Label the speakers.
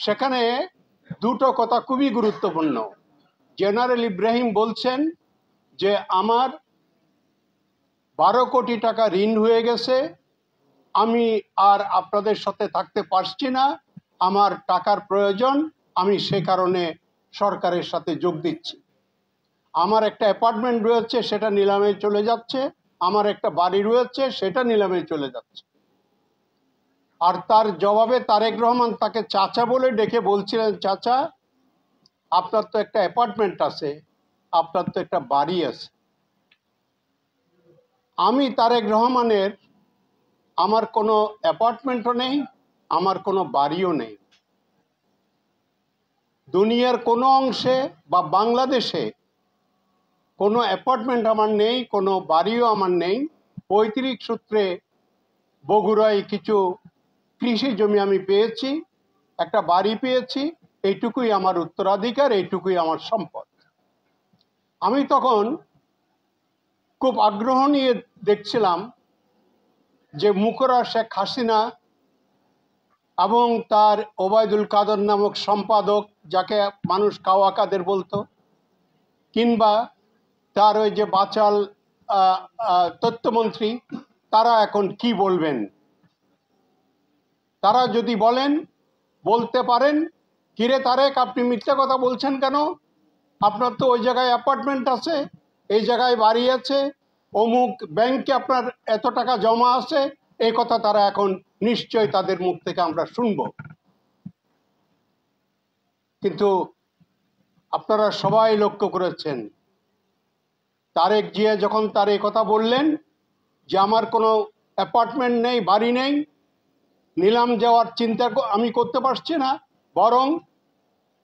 Speaker 1: সেখানে দুটো কথা খুবই গুরুত্বপূর্ণ। জেনারেল ইব্রাহিম বলছেন যে আমার 12 কোটি টাকা ঋণ হয়ে গেছে, আমি আর আপনাদের সাথে থাকতে পারছি না, আমার টাকার প্রয়োজন, আমি সে কারণে সরকারের সাথে যোগ দিচ্ছি। আমার একটা অ্যাপার্টমেন্ট রয়েছে, সেটা নিলামে চলে যাচ্ছে, আমার একটা বাড়ি রয়েছে, সেটা নিলামে চলে যাচ্ছে। আর তার জবাবে তারেক রহমান তাকে চাচা বলে ডেকে বলছিলেন, চাচা আপনার তো একটা অ্যাপার্টমেন্ট আছে, আপনার তো একটা বাড়ি আছে। আমি তারেক রহমানের আমার কোনো অ্যাপার্টমেন্টও নেই, আমার কোনো বাড়িও নেই। দুনিয়ার কোনো অংশে বা বাংলাদেশে কোনো অ্যাপার্টমেন্ট আমার নেই, কোনো বাড়িও আমার নেই। পৈতৃক সূত্রে বগুড়ায় কিছু কৃষি জমি আমি পেয়েছি, একটা বাড়ি পেয়েছি, এইটুকুই আমার উত্তরাধিকার, এইটুকুই আমার সম্পদ। আমি তখন খুব আগ্রহ নিয়ে দেখছিলাম যে মুখরা শেখ হাসিনা এবং তার ওবায়দুল কাদের নামক সম্পাদক, যাকে মানুষ কাওয়া কাদের বলতো, কিংবা তার ওই যে বাচাল তথ্যমন্ত্রী, তারা এখন কি বলবেন। তারা যদি বলতে পারেন, কিরে তারেক আপনি মিথ্যা কথা বলছেন কেন, আপনার তো ওই জায়গায় অ্যাপার্টমেন্ট আছে, এই জায়গায় বাড়ি আছে, অমুক ব্যাংকে আপনার এত টাকা জমা আছে, এই কথা তারা এখন নিশ্চয় তাদের মুখ থেকে আমরা শুনব। কিন্তু আপনারা সবাই লক্ষ্য করেছেন, তারেক জিয়া যখন তার এই কথা বললেন যে আমার কোনো অ্যাপার্টমেন্ট নেই, বাড়ি নেই, নিলাম যাওয়ার চিন্তা আমি করতে পারছি না, বরং